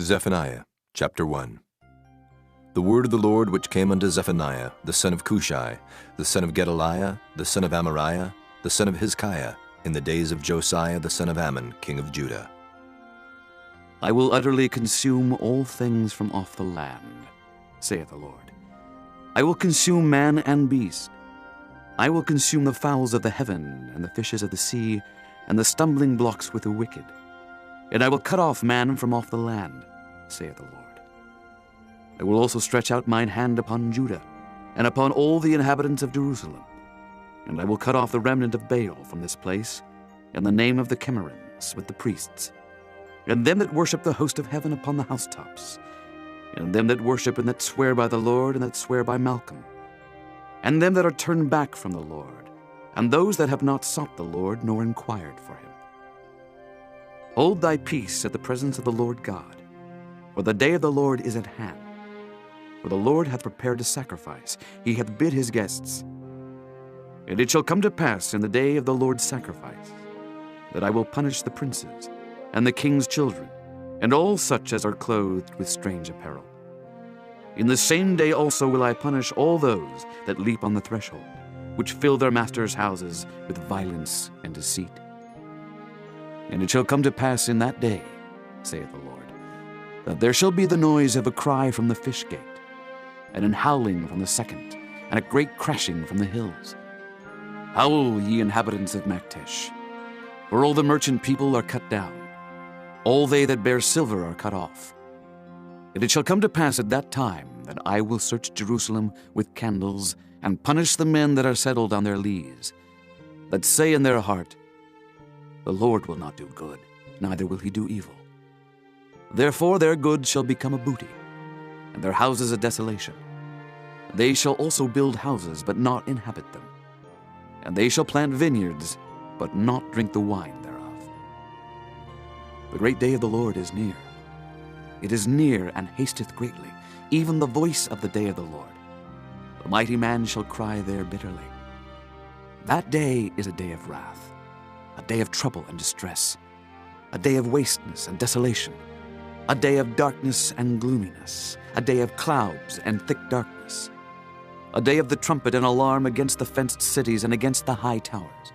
Zephaniah chapter 1. The word of the Lord which came unto Zephaniah, the son of Cushai, the son of Gedaliah, the son of Amariah, the son of Hezekiah, in the days of Josiah the son of Ammon, king of Judah. I will utterly consume all things from off the land, saith the Lord. I will consume man and beast. I will consume the fowls of the heaven, and the fishes of the sea, and the stumbling blocks with the wicked. And I will cut off man from off the land, saith the Lord. I will also stretch out mine hand upon Judah, and upon all the inhabitants of Jerusalem. And I will cut off the remnant of Baal from this place, and the name of the Chemarims with the priests, and them that worship the host of heaven upon the housetops, and them that worship and that swear by the Lord and that swear by Malcolm, and them that are turned back from the Lord, and those that have not sought the Lord nor inquired for him. Hold thy peace at the presence of the Lord God, for the day of the Lord is at hand. For the Lord hath prepared a sacrifice, he hath bid his guests. And it shall come to pass in the day of the Lord's sacrifice, that I will punish the princes, and the king's children, and all such as are clothed with strange apparel. In the same day also will I punish all those that leap on the threshold, which fill their masters' houses with violence and deceit. And it shall come to pass in that day, saith the Lord, that there shall be the noise of a cry from the fish gate, and an howling from the second, and a great crashing from the hills. Howl, ye inhabitants of Maktesh, for all the merchant people are cut down, all they that bear silver are cut off. And it shall come to pass at that time that I will search Jerusalem with candles, and punish the men that are settled on their lees, that say in their heart, the Lord will not do good, neither will he do evil. Therefore their goods shall become a booty, and their houses a desolation. They shall also build houses, but not inhabit them. And they shall plant vineyards, but not drink the wine thereof. The great day of the Lord is near. It is near and hasteth greatly, even the voice of the day of the Lord. The mighty man shall cry there bitterly. That day is a day of wrath, a day of trouble and distress, a day of wasteness and desolation, a day of darkness and gloominess, a day of clouds and thick darkness, a day of the trumpet and alarm against the fenced cities and against the high towers.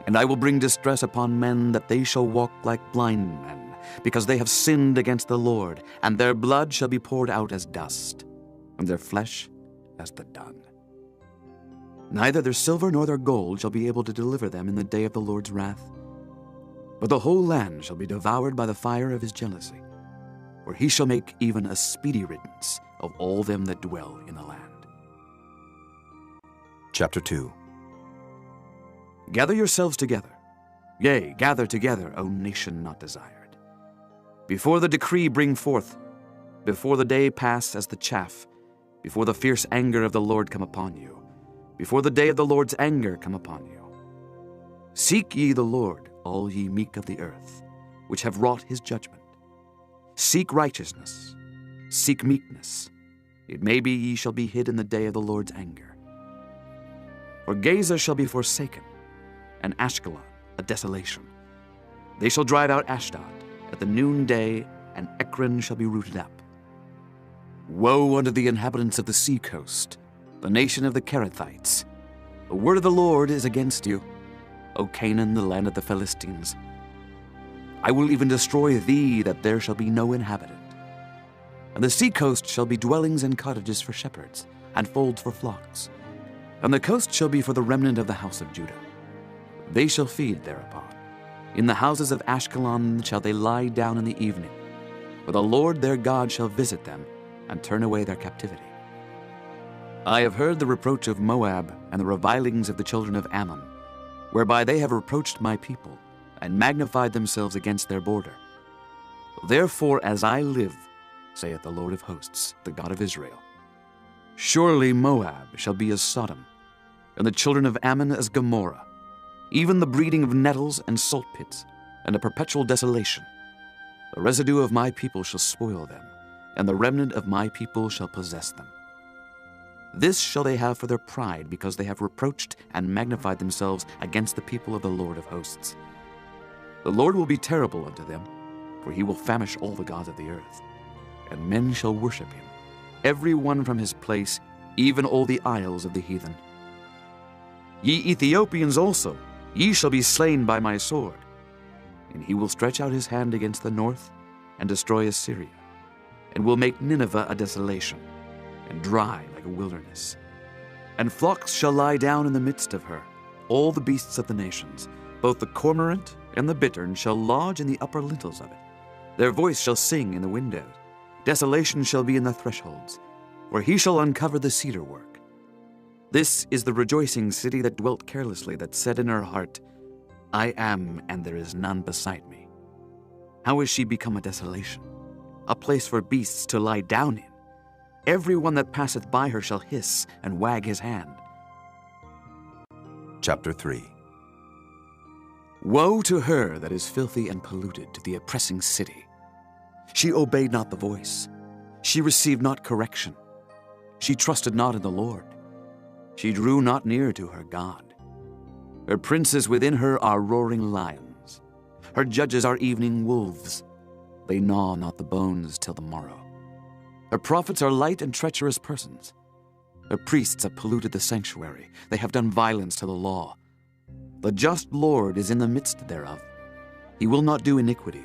And I will bring distress upon men, that they shall walk like blind men, because they have sinned against the Lord, and their blood shall be poured out as dust, and their flesh as the dung. Neither their silver nor their gold shall be able to deliver them in the day of the Lord's wrath. But the whole land shall be devoured by the fire of his jealousy, for he shall make even a speedy riddance of all them that dwell in the land. Chapter 2. Gather yourselves together, yea, gather together, O nation not desired. Before the decree bring forth, before the day pass as the chaff, before the fierce anger of the Lord come upon you, before the day of the Lord's anger come upon you. Seek ye the Lord, all ye meek of the earth, which have wrought his judgment. Seek righteousness, seek meekness. It may be ye shall be hid in the day of the Lord's anger. For Gaza shall be forsaken, and Ashkelon a desolation. They shall drive out Ashdod at the noonday, and Ekron shall be rooted up. Woe unto the inhabitants of the sea coast, the nation of the Kerethites. The word of the Lord is against you, O Canaan, the land of the Philistines. I will even destroy thee, that there shall be no inhabitant. And the sea coast shall be dwellings and cottages for shepherds, and folds for flocks. And the coast shall be for the remnant of the house of Judah. They shall feed thereupon. In the houses of Ashkelon shall they lie down in the evening, for the Lord their God shall visit them, and turn away their captivity. I have heard the reproach of Moab, and the revilings of the children of Ammon, whereby they have reproached my people, and magnified themselves against their border. Therefore, as I live, saith the Lord of hosts, the God of Israel, surely Moab shall be as Sodom, and the children of Ammon as Gomorrah, even the breeding of nettles and salt pits, and a perpetual desolation. The residue of my people shall spoil them, and the remnant of my people shall possess them. This shall they have for their pride, because they have reproached and magnified themselves against the people of the Lord of hosts. The Lord will be terrible unto them, for he will famish all the gods of the earth, and men shall worship him, every one from his place, even all the isles of the heathen. Ye Ethiopians also, ye shall be slain by my sword. And he will stretch out his hand against the north, and destroy Assyria, and will make Nineveh a desolation, and dry like a wilderness. And flocks shall lie down in the midst of her, all the beasts of the nations, both the cormorant and the bittern shall lodge in the upper lintels of it. Their voice shall sing in the windows. Desolation shall be in the thresholds, for he shall uncover the cedar work. This is the rejoicing city that dwelt carelessly, that said in her heart, I am, and there is none beside me. How is she become a desolation, a place for beasts to lie down in? Every one that passeth by her shall hiss and wag his hand. Chapter 3. Woe to her that is filthy and polluted, to the oppressing city. She obeyed not the voice. She received not correction. She trusted not in the Lord. She drew not near to her God. Her princes within her are roaring lions. Her judges are evening wolves. They gnaw not the bones till the morrow. Her prophets are light and treacherous persons. Her priests have polluted the sanctuary. They have done violence to the law. The just Lord is in the midst thereof. He will not do iniquity.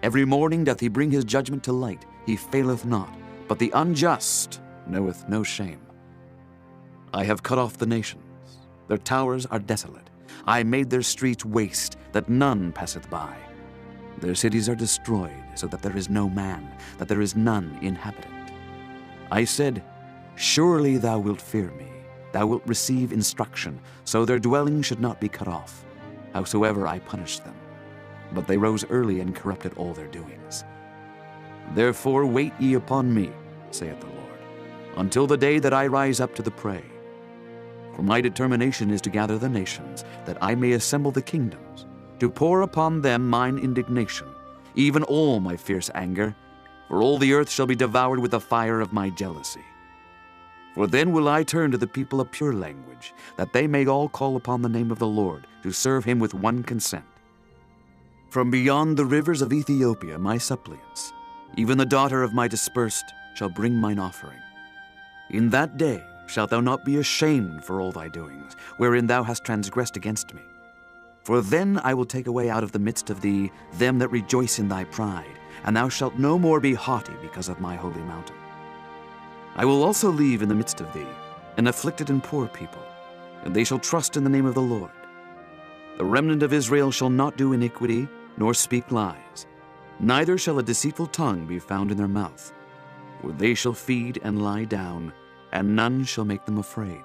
Every morning doth he bring his judgment to light. He faileth not, but the unjust knoweth no shame. I have cut off the nations. Their towers are desolate. I made their streets waste, that none passeth by. Their cities are destroyed, so that there is no man, that there is none inhabitant. I said, Surely thou wilt fear me. Thou wilt receive instruction, so their dwelling should not be cut off, howsoever I punished them. But they rose early and corrupted all their doings. Therefore wait ye upon me, saith the Lord, until the day that I rise up to the prey. For my determination is to gather the nations, that I may assemble the kingdoms, to pour upon them mine indignation, even all my fierce anger, for all the earth shall be devoured with the fire of my jealousy. For then will I turn to the people a pure language, that they may all call upon the name of the Lord, to serve him with one consent. From beyond the rivers of Ethiopia my suppliants, even the daughter of my dispersed, shall bring mine offering. In that day shalt thou not be ashamed for all thy doings, wherein thou hast transgressed against me. For then I will take away out of the midst of thee them that rejoice in thy pride, and thou shalt no more be haughty because of my holy mountain. I will also leave in the midst of thee an afflicted and poor people, and they shall trust in the name of the Lord. The remnant of Israel shall not do iniquity, nor speak lies, neither shall a deceitful tongue be found in their mouth. For they shall feed and lie down, and none shall make them afraid.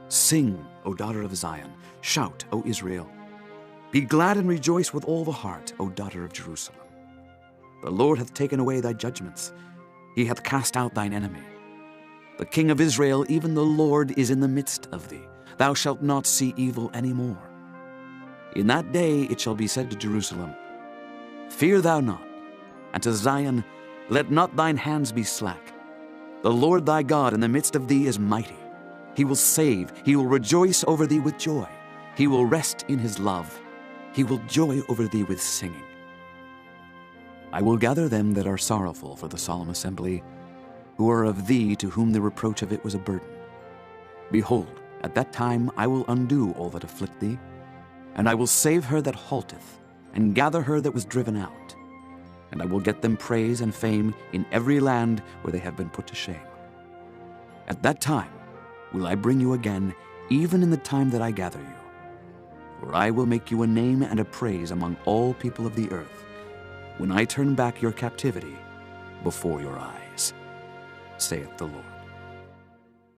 Sing, O daughter of Zion, shout, O Israel. Be glad and rejoice with all the heart, O daughter of Jerusalem. The Lord hath taken away thy judgments. He hath cast out thine enemy. The King of Israel, even the Lord, is in the midst of thee. Thou shalt not see evil any more. In that day it shall be said to Jerusalem, Fear thou not, and to Zion, Let not thine hands be slack. The Lord thy God in the midst of thee is mighty. He will save, he will rejoice over thee with joy. He will rest in his love. He will joy over thee with singing. I will gather them that are sorrowful for the solemn assembly, who are of thee, to whom the reproach of it was a burden. Behold, at that time I will undo all that afflict thee, and I will save her that halteth, and gather her that was driven out. And I will get them praise and fame in every land where they have been put to shame. At that time will I bring you again, even in the time that I gather you. For I will make you a name and a praise among all people of the earth, when I turn back your captivity before your eyes, saith the Lord.